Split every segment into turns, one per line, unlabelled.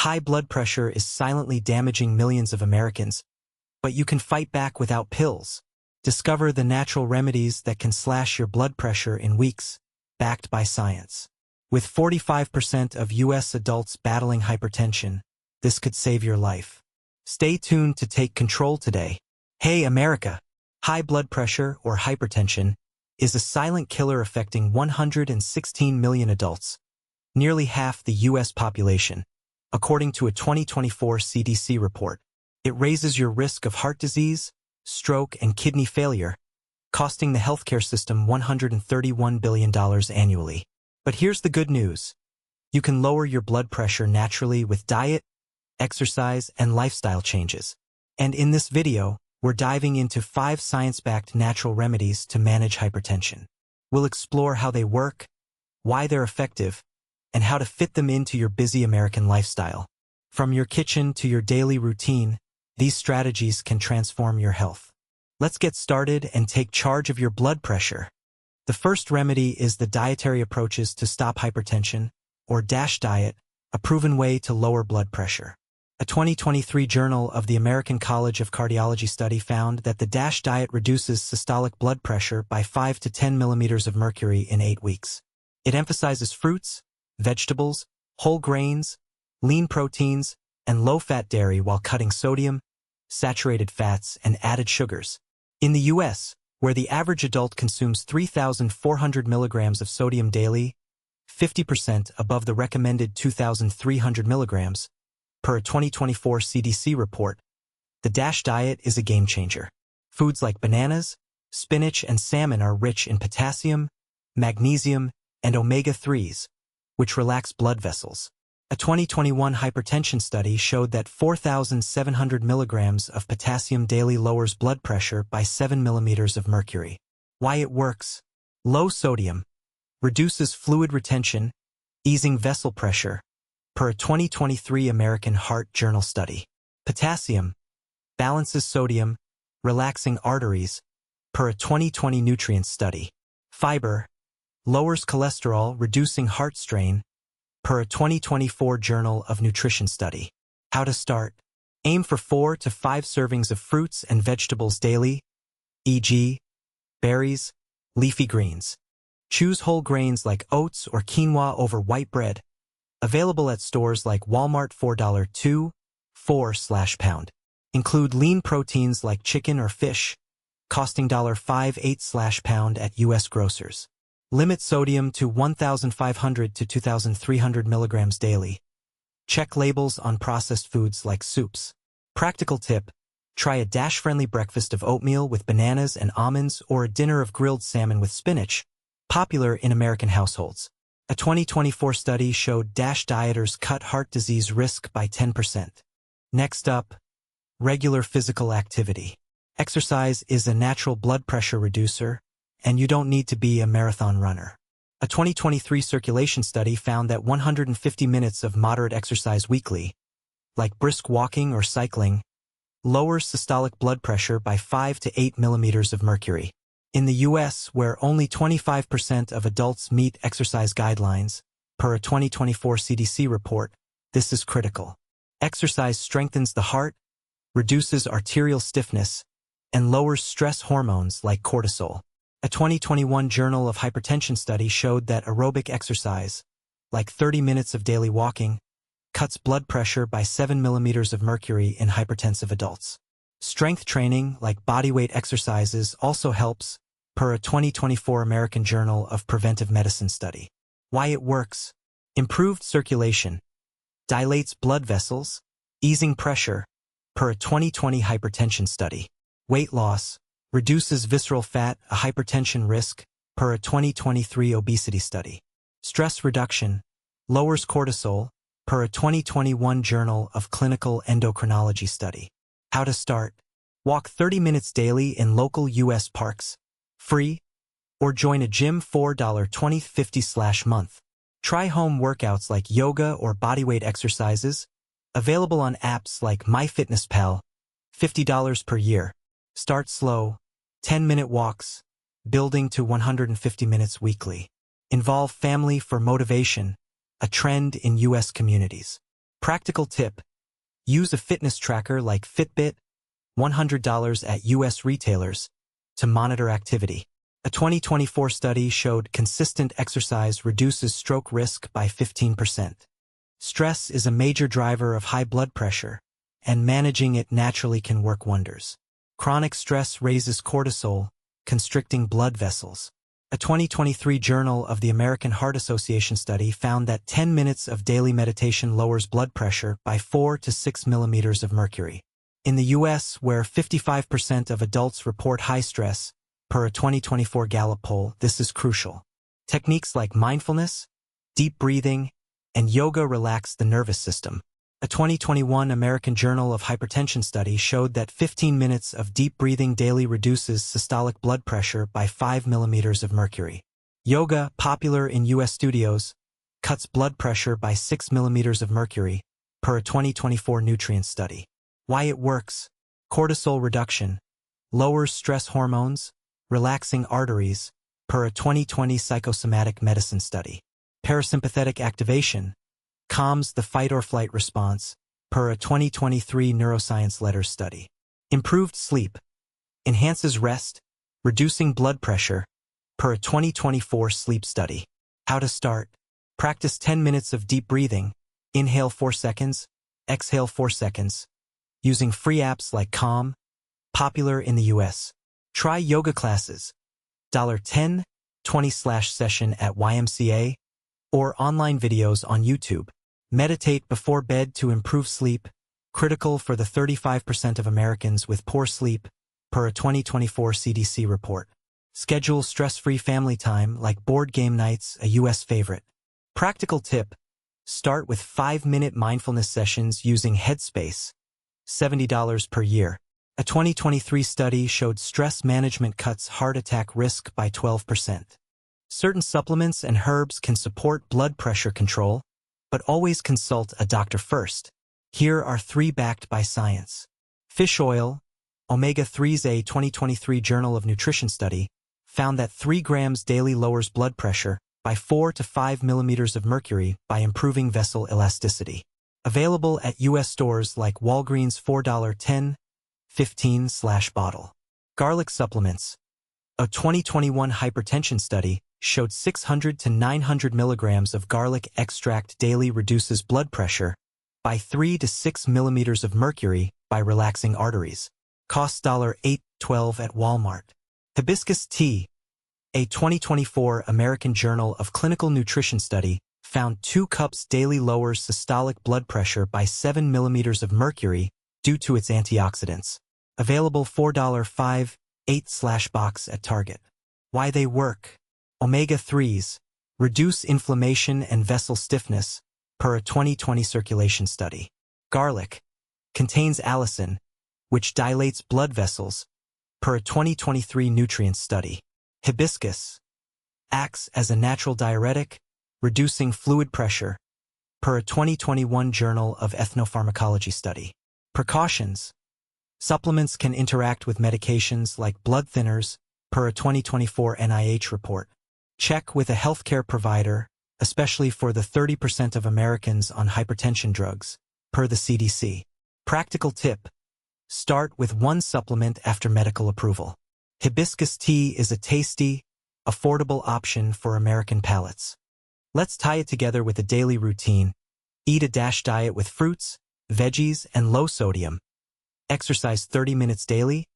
High blood pressure is silently damaging millions of Americans, but you can fight back without pills. Discover the natural remedies that can slash your blood pressure in weeks, backed by science. With 45% of U.S. adults battling hypertension, this could save your life. Stay tuned to take control today. Hey America! High blood pressure, or hypertension, is a silent killer affecting 116 million adults, nearly half the U.S. population. According to a 2024 CDC report, it raises your risk of heart disease, stroke, and kidney failure, costing the healthcare system $131 billion annually. But here's the good news. You can lower your blood pressure naturally with diet, exercise, and lifestyle changes. And in this video, we're diving into 5 science-backed natural remedies to manage hypertension. We'll explore how they work, why they're effective, and how to fit them into your busy American lifestyle. From your kitchen to your daily routine, these strategies can transform your health. Let's get started and take charge of your blood pressure. The first remedy is the dietary approaches to stop hypertension, or DASH diet, a proven way to lower blood pressure. A 2023 Journal of the American College of Cardiology study found that the DASH diet reduces systolic blood pressure by 5 to 10 millimeters of mercury in 8 weeks. It emphasizes fruits, vegetables, whole grains, lean proteins, and low-fat dairy while cutting sodium, saturated fats, and added sugars. In the U.S., where the average adult consumes 3,400 milligrams of sodium daily, 50% above the recommended 2,300 milligrams, per a 2024 CDC report, the DASH diet is a game-changer. Foods like bananas, spinach, and salmon are rich in potassium, magnesium, and omega-3s, which relax blood vessels. A 2021 hypertension study showed that 4,700 milligrams of potassium daily lowers blood pressure by 7 millimeters of mercury. Why it works? Low sodium reduces fluid retention, easing vessel pressure, per a 2023 American Heart Journal study. Potassium balances sodium, relaxing arteries, per a 2020 nutrients study. Fiber lowers cholesterol, reducing heart strain, per a 2024 Journal of Nutrition study. How to start? Aim for 4 to 5 servings of fruits and vegetables daily, e.g., berries, leafy greens. Choose whole grains like oats or quinoa over white bread. Available at stores like Walmart $4.24/pound. Include lean proteins like chicken or fish, costing $5.8/pound at U.S. grocers. Limit sodium to 1,500 to 2,300 milligrams daily. Check labels on processed foods like soups. Practical tip: try a DASH-friendly breakfast of oatmeal with bananas and almonds or a dinner of grilled salmon with spinach, popular in American households. A 2024 study showed DASH dieters cut heart disease risk by 10%. Next up, regular physical activity. Exercise is a natural blood pressure reducer, and you don't need to be a marathon runner. A 2023 circulation study found that 150 minutes of moderate exercise weekly, like brisk walking or cycling, lowers systolic blood pressure by 5 to 8 millimeters of mercury. In the U.S., where only 25% of adults meet exercise guidelines, per a 2024 CDC report, this is critical. Exercise strengthens the heart, reduces arterial stiffness, and lowers stress hormones like cortisol. A 2021 Journal of Hypertension study showed that aerobic exercise, like 30 minutes of daily walking, cuts blood pressure by 7 millimeters of mercury in hypertensive adults. Strength training, like bodyweight exercises, also helps, per a 2024 American Journal of Preventive Medicine study. Why it works? Improved circulation, dilates blood vessels, easing pressure, per a 2020 hypertension study. Weight loss, reduces visceral fat, a hypertension risk, per a 2023 obesity study. Stress reduction, lowers cortisol, per a 2021 Journal of Clinical Endocrinology study. How to start? Walk 30 minutes daily in local U.S. parks, free, or join a gym $4.20/month. Try home workouts like yoga or bodyweight exercises, available on apps like MyFitnessPal, $50 per year. Start slow, 10-minute walks, building to 150 minutes weekly. Involve family for motivation, a trend in U.S. communities. Practical tip: use a fitness tracker like Fitbit, $100 at U.S. retailers, to monitor activity. A 2024 study showed consistent exercise reduces stroke risk by 15%. Stress is a major driver of high blood pressure, and managing it naturally can work wonders. Chronic stress raises cortisol, constricting blood vessels. A 2023 Journal of the American Heart Association study found that 10 minutes of daily meditation lowers blood pressure by 4 to 6 millimeters of mercury. In the U.S., where 55% of adults report high stress, per a 2024 Gallup poll, this is crucial. Techniques like mindfulness, deep breathing, and yoga relax the nervous system. A 2021 American Journal of Hypertension study showed that 15 minutes of deep breathing daily reduces systolic blood pressure by 5 millimeters of mercury. Yoga, popular in U.S. studios, cuts blood pressure by 6 millimeters of mercury, per a 2024 Nutrient study. Why it works: cortisol reduction, lowers stress hormones, relaxing arteries, per a 2020 psychosomatic medicine study. Parasympathetic activation, calms the fight-or-flight response, per a 2023 Neuroscience Letters study. Improved sleep, enhances rest, reducing blood pressure, per a 2024 sleep study. How to start: practice 10 minutes of deep breathing, inhale 4 seconds, exhale 4 seconds, using free apps like Calm, popular in the U.S. Try yoga classes, $10, 20/session at YMCA, or online videos on YouTube. Meditate before bed to improve sleep, critical for the 35% of Americans with poor sleep, per a 2024 CDC report. Schedule stress-free family time like board game nights, a U.S. favorite. Practical tip: start with 5-minute mindfulness sessions using Headspace, $70 per year. A 2023 study showed stress management cuts heart attack risk by 12%. Certain supplements and herbs can support blood pressure control, but always consult a doctor first. Here are 3 backed by science. Fish oil, omega-3s. A 2023 Journal of Nutrition study found that 3 grams daily lowers blood pressure by 4 to 5 millimeters of mercury by improving vessel elasticity. Available at U.S. stores like Walgreens, $4.10, 15/bottle. Garlic supplements. A 2021 hypertension study showed 600 to 900 milligrams of garlic extract daily reduces blood pressure by 3 to 6 millimeters of mercury by relaxing arteries. Costs $8.12 at Walmart. Hibiscus tea. A 2024 American Journal of Clinical Nutrition study found 2 cups daily lowers systolic blood pressure by 7 millimeters of mercury due to its antioxidants. Available $4.5, 8/box at Target. Why they work: omega-3s, reduce inflammation and vessel stiffness, per a 2020 circulation study. Garlic, contains allicin, which dilates blood vessels, per a 2023 Nutrient study. Hibiscus, acts as a natural diuretic, reducing fluid pressure, per a 2021 Journal of Ethnopharmacology study. Precautions: supplements can interact with medications like blood thinners, per a 2024 NIH report. Check with a healthcare provider, especially for the 30% of Americans on hypertension drugs, per the CDC. Practical tip: start with 1 supplement after medical approval. Hibiscus tea is a tasty, affordable option for American palates. Let's tie it together with a daily routine. Eat a diet with fruits, veggies, and low sodium. Exercise 30 minutes daily.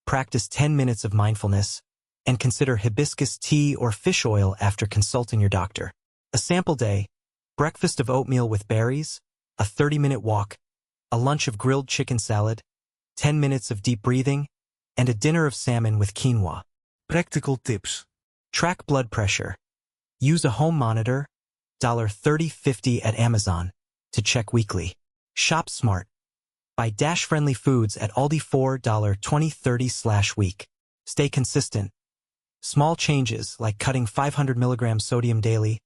Practice 10 minutes of mindfulness, and consider hibiscus tea or fish oil after consulting your doctor. A sample day: breakfast of oatmeal with berries, a 30-minute walk, a lunch of grilled chicken salad, 10 minutes of deep breathing, and a dinner of salmon with quinoa. Practical tips: track blood pressure. Use a home monitor, $30.50 at Amazon, to check weekly. Shop smart. Buy dash-friendly foods at Aldi, $4.20/week. Stay consistent. Small changes like cutting 500 milligrams sodium daily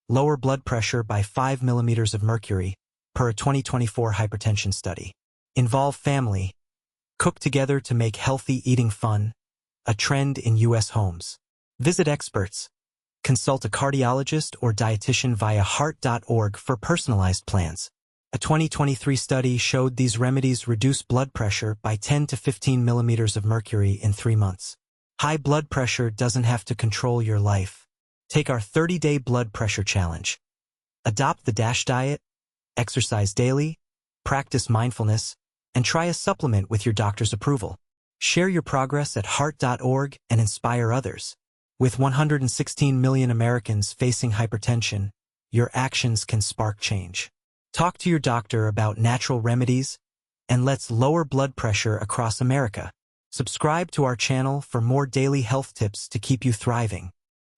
lower blood pressure by 5 millimeters of mercury, per a 2024 hypertension study. Involve family. Cook together to make healthy eating fun, a trend in U.S. homes. Visit experts. Consult a cardiologist or dietitian via heart.org for personalized plans. A 2023 study showed these remedies reduce blood pressure by 10 to 15 millimeters of mercury in 3 months. High blood pressure doesn't have to control your life. Take our 30-day blood pressure challenge. Adopt the DASH diet, exercise daily, practice mindfulness, and try a supplement with your doctor's approval. Share your progress at heart.org and inspire others. With 116 million Americans facing hypertension, your actions can spark change. Talk to your doctor about natural remedies, and let's lower blood pressure across America. Subscribe to our channel for more daily health tips to keep you thriving.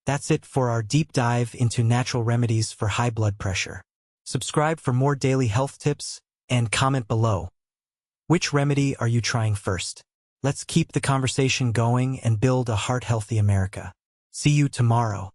That's it for our deep dive into natural remedies for high blood pressure. Subscribe for more daily health tips and comment below. Which remedy are you trying first? Let's keep the conversation going and build a heart-healthy America. See you tomorrow.